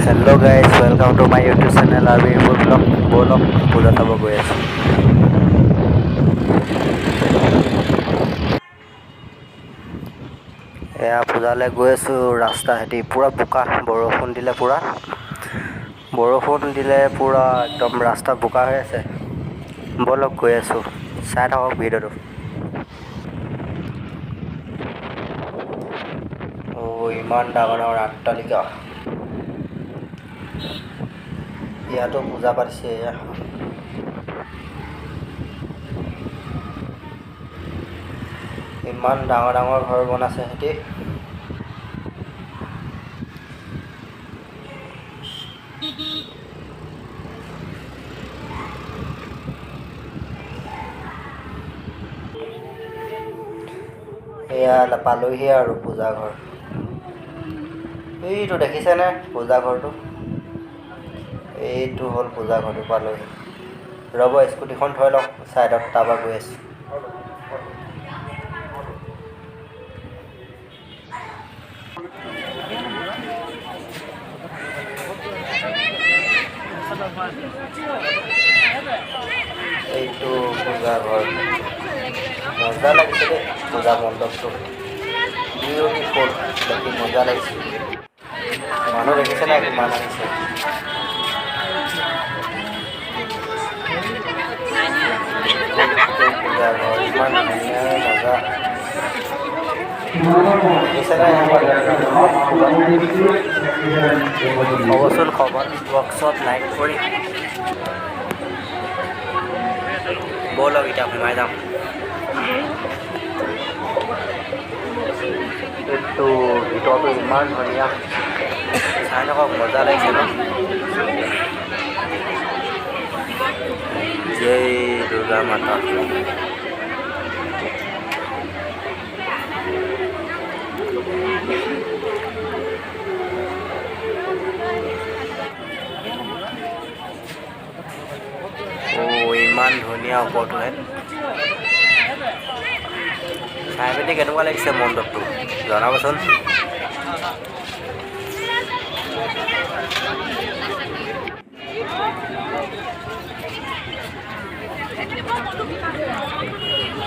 Hello guys, welcome to my YouTube channel RV Vlog. বলক পূজা চাব গৈ আছোঁ। এয়া পূজালৈ গৈ আছোঁ। ৰাস্তা হেতি পূৰা বোকা, বৰষুণ দিলে পূৰা একদম ৰাস্তা বোকা হৈ আছে। বলক গৈ আছোঁ, চাই থাকক ভিডিঅ'টো। ইমান ডাঙৰ ডাঙৰ অট্টালিকা, ইয়াতো পূজা পাতিছে। ইমান ডাঙৰ ডাঙৰ ঘৰ বনাইছে সিহঁতি। এয়া পালোহি আৰু পূজা ঘৰ। এইটো দেখিছেনে পূজা ঘৰটো? এইটো হ'ল পূজা ঘৰটো, পালোহি। ৰ'ব স্কুটিখন থৈ লওক ছাইডত, তাৰপৰা গৈ আছোঁ। এইটো পূজা ঘৰ, মজা লাগিছে দেই পূজা মণ্ডপটো। বিউটিফুল, দেখি মজা লাগিছে। মানুহ দেখিছে নাই কিমান আহিছে? পূজা ঘৰ ইমান ধুনীয়া, মজা দেখিছে নাই? হ'বচোন খবৰ বক্সত লাইক কৰি। ব'লক এতিয়া সোমাই যাম। এইটো ভিতৰটো ইমান ধুনীয়া, চাই থাকক, মজা লাগিছে ন? জয় দুৰ্গা মাতা। ইমান ধুনীয়া ওপৰটোহে। চাই পিনি কেনেকুৱা লাগিছে মণ্ডপটো জনাবচোন।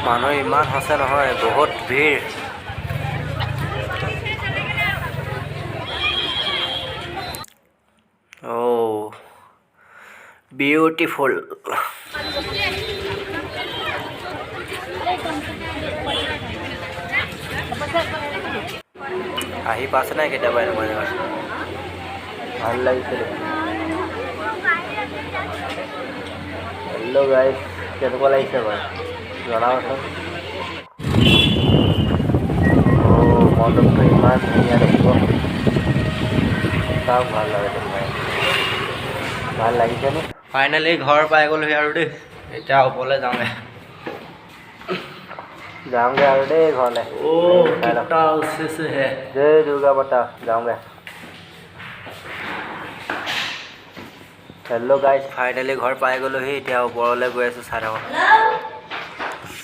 মানুহ ইমান হৈছে নহয়, বহুত ভিৰ। বিউটিফুল। আহি পাইছে নাই কেতিয়াবা এনেকুৱা জেগাত? ভাল লাগিছে দেখি। হেল্ল' গাইজ, কেনেকুৱা লাগিছে বাৰু জনাবচোন। মণ্ডপটো ইমান ধুনীয়া দেখিব, চাওক ভাল লাগে দেখুৱাই। ভাল লাগিছেনে? ফাইনেলি ঘৰ পাই গ'লোহি আৰু দেই। এতিয়া ওপৰলৈ যাওঁগৈ আৰু দেই ঘৰলৈ। জয় দুৰ্গা মাতা, যাওঁগৈ। হেল্ল' গাইজ, ফাইনেলি ঘৰ পাই গ'লোহি। এতিয়া ওপৰলৈ গৈ আছোঁ, চাই থাকক।